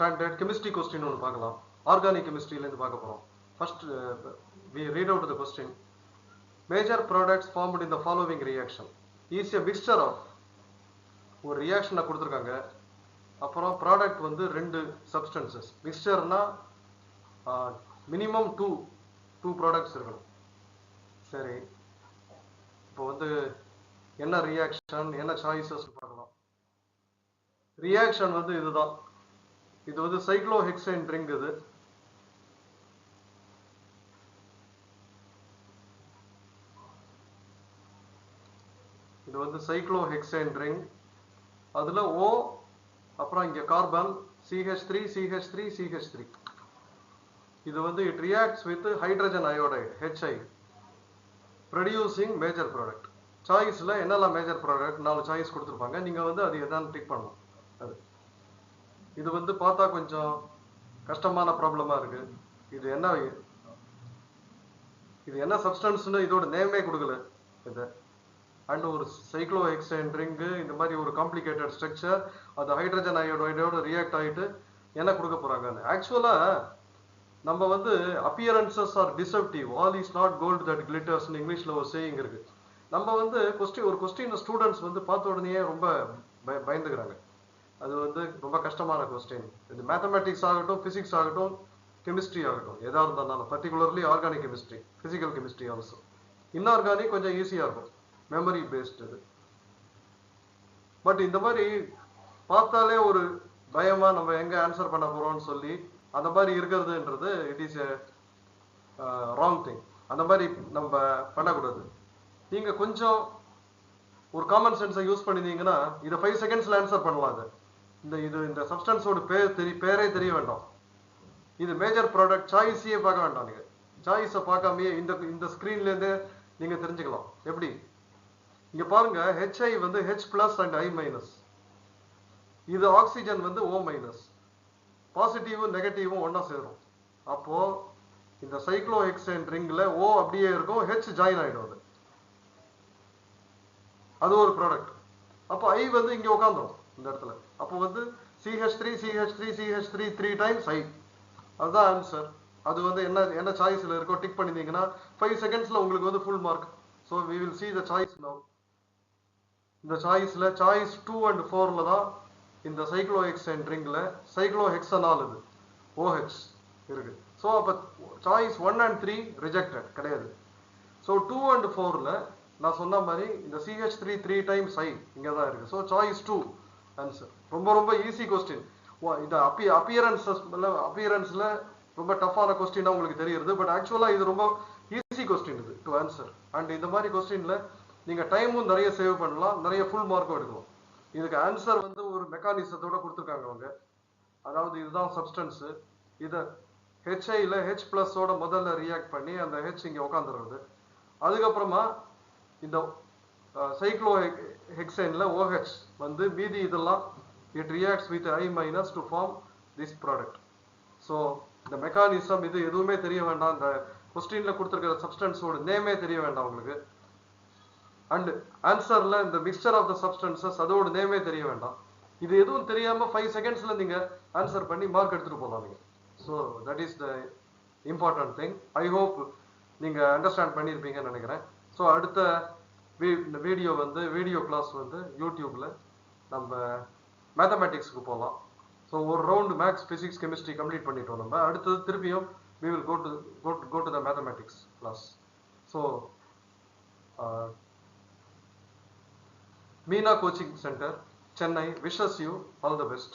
Standard chemistry question ஒன்று பார்க்கலாம். Organic கெமிஸ்ட்ரியிலேருந்து பார்க்க போகிறோம். First we read out the question. Major products formed in the following reaction is a mixture of ஒரு ரியாக்ஷனை கொடுத்துருக்காங்க. அப்புறம் ப்ராடக்ட் வந்து ரெண்டு சப்ஸ்டன்சஸ். மிக்சர்னா மினிமம் டூ ப்ராடக்ட்ஸ் இருக்கணும். சரி, இப்போ வந்து என்ன ரியாக்ஷன், என்ன சாய்ஸஸ் பார்க்கலாம். ரியாக்ஷன் வந்து இதுதான். இது வந்து சைக்ளோஹெக்சேன் ரிங். இது வந்து சைக்ளோஹெக்சேன் ரிங். அதுல O, அப்புறம் இங்க கார்பன் CH3 CH3 CH3. இது வந்து it reacts with hydrogen iodide HI producing major product. சாய்ஸ்ல என்னெல்லாம் மேஜர் ப்ராடக்ட் 4 சாய்ஸ் கொடுத்துருப்பாங்க. நீங்க வந்து அது எதான்னு டிக் பண்ணணும். அது இது வந்து பார்த்தா கொஞ்சம் கஷ்டமான ப்ராப்ளமா இருக்கு. இது என்ன சப்ஸ்டன்ஸ்னு இதோட நேமே கொடுக்கல. இது அண்ட் ஒரு சைக்ளோஹெக்சேன் ரிங், இந்த மாதிரி ஒரு காம்ப்ளிகேட்டட் ஸ்ட்ரக்சர், அது ஹைட்ரஜன் அயோடைடோட ரியாக்ட் ஆகிட்டு என்ன கொடுக்க போறாங்க. ஆக்சுவலா நம்ம வந்து appearances are deceptive, all is not gold that glitters இங்கிலீஷ்ல ஒரு சேயிங் இருக்கு. நம்ம வந்து ஒரு கொஸ்டின் ஸ்டூடெண்ட்ஸ் வந்து பார்த்த உடனே ரொம்ப பயந்துக்கிறாங்க. அது வந்து ரொம்ப கஷ்டமான கொஸ்டின். இது மேத்தமெட்டிக்ஸ் ஆகட்டும், பிசிக்ஸ் ஆகட்டும், கெமிஸ்ட்ரி ஆகட்டும், எதா இருந்தாலும், particularly organic chemistry, physical chemistry also. Inorganic கொஞ்சம் ஈஸியா இருக்கும், மெமரி பேஸ்ட் இது. பட் இந்த மாதிரி பார்த்தாலே ஒரு பயமா நம்ம எங்க ஆன்சர் பண்ண போறோம்னு சொல்லி அந்த மாதிரி இருக்கிறதுன்றது இட் இஸ் ராங் திங். அந்த மாதிரி நம்ம பண்ணக்கூடாது. நீங்க கொஞ்சம் ஒரு காமன் சென்ஸை யூஸ் பண்ணிருந்தீங்கன்னா இதை 5 செகண்ட்ஸ்ல ஆன்சர் பண்ணலாம். இந்த சப்ஸ்டன்ஸோட பேரே தெரிய வேண்டாம். இது மேஜர் ப்ராடக்ட் சாய்ஸையே பார்க்க வேண்டாம். நீங்க சாய்ஸை பார்க்காமயே இந்த ஸ்கிரீன்ல இருந்து நீங்க தெரிஞ்சுக்கலாம். எப்படி இங்க பாருங்க, HI வந்து H+ அண்ட் I-. இது ஆக்சிஜன் வந்து O-. பாசிட்டிவும் நெகட்டிவும் ஒன்னா சேரும். அப்போ இந்த சைக்ளோஹெக்சேன் ரிங்ல O அப்படியே இருக்கும், H ஜாயின் ஆயிடும். அது ஒரு ப்ராடக்ட். அப்போ I வந்து இங்க உட்காந்துரும் இந்த இடத்துல. அப்போ வந்து CH3 CH3 CH3 3 times I. அதுதான் ஆன்சர். அது வந்து என்ன சாய்ஸ்ல இருக்கோ டிக் பண்ணிருந்தீங்கன்னா 5 செகண்ட்ஸ்ல உங்களுக்கு வந்து full mark. So we will see the choice now. இந்த சாய்ஸ்ல சாய்ஸ் 2 and 4ல தான் இந்த சைக்ளோஹெக்சேன் ரிங்ல சைக்ளோஹெக்சனால் இது OH இருக்கு. ஸோ அப்போ சாய்ஸ் 1 and 3 ரிஜெக்டட் கிடையாது. ஸோ 2 and 4ல நான் சொன்ன மாதிரி இந்த CH3 3 டைம்ஸ் I இங்க தான் இருக்கு. So choice 2 answer. ரொம்ப ரொம்ப ஈஸி கொஸ்டின். இந்த அப்பியரன்ஸ்ல ரொம்ப டஃப்பான கொஸ்டினா உங்களுக்கு தெரியுது. பட் ஆக்சுவலா இது ரொம்ப ஈஸி கொஸ்டின் இது டு ஆன்சர். அண்ட் இந்த மாதிரி கொஸ்டின்ல நீங்க டைமும் நிறைய சேவ் பண்ணலாம், நிறைய ஃபுல் மார்க்கும் எடுக்கலாம். இதுக்கு ஆன்சர் வந்து ஒரு மெக்கானிசத்தோட கொடுத்துருக்காங்க அவங்க. அதாவது இதுதான் சப்ஸ்டன்ஸ். இதை HIல H+ முதல்ல ரியாக்ட் பண்ணி அந்த H இங்க உட்காந்துருது. அதுக்கப்புறமா இந்த சைக்ளோஹெக்சேன்ல OH வந்து மீதி இதெல்லாம் it reacts with I- to form this product. So இந்த மெக்கானிசம் இது எதுவுமே தெரிய வேண்டாம். இந்த கொஸ்டின்ல கொடுத்துருக்கிற சப்ஸ்டன்ஸோட நேமே தெரிய வேண்டாம் உங்களுக்கு. அண்ட் ஆன்சர்ல இந்த மிக்சர் ஆஃப் த சப்ஸ்டன்சஸ் அதோட நேமே தெரிய வேண்டாம். இது எதுவும் தெரியாம 5 செகண்ட்ஸ்ல நீங்க ஆன்சர் பண்ணி மார்க் எடுத்துட்டு போகலாம் நீங்க. So that is the important thing. I hope நீங்க அண்டர்ஸ்டாண்ட் பண்ணியிருப்பீங்கன்னு நினைக்கிறேன். ஸோ அடுத்த வீடியோ கிளாஸ் வந்து யூடியூப்ல நம்ம மேத்தமெட்டிக்ஸ்க்கு போகலாம். ஸோ ஒரு round maths, physics, chemistry complete பண்ணிட்டோம். நம்ம அடுத்தது திருப்பியும் we will go to the mathematics class. So Meena Coaching Center, Chennai wishes you all the best.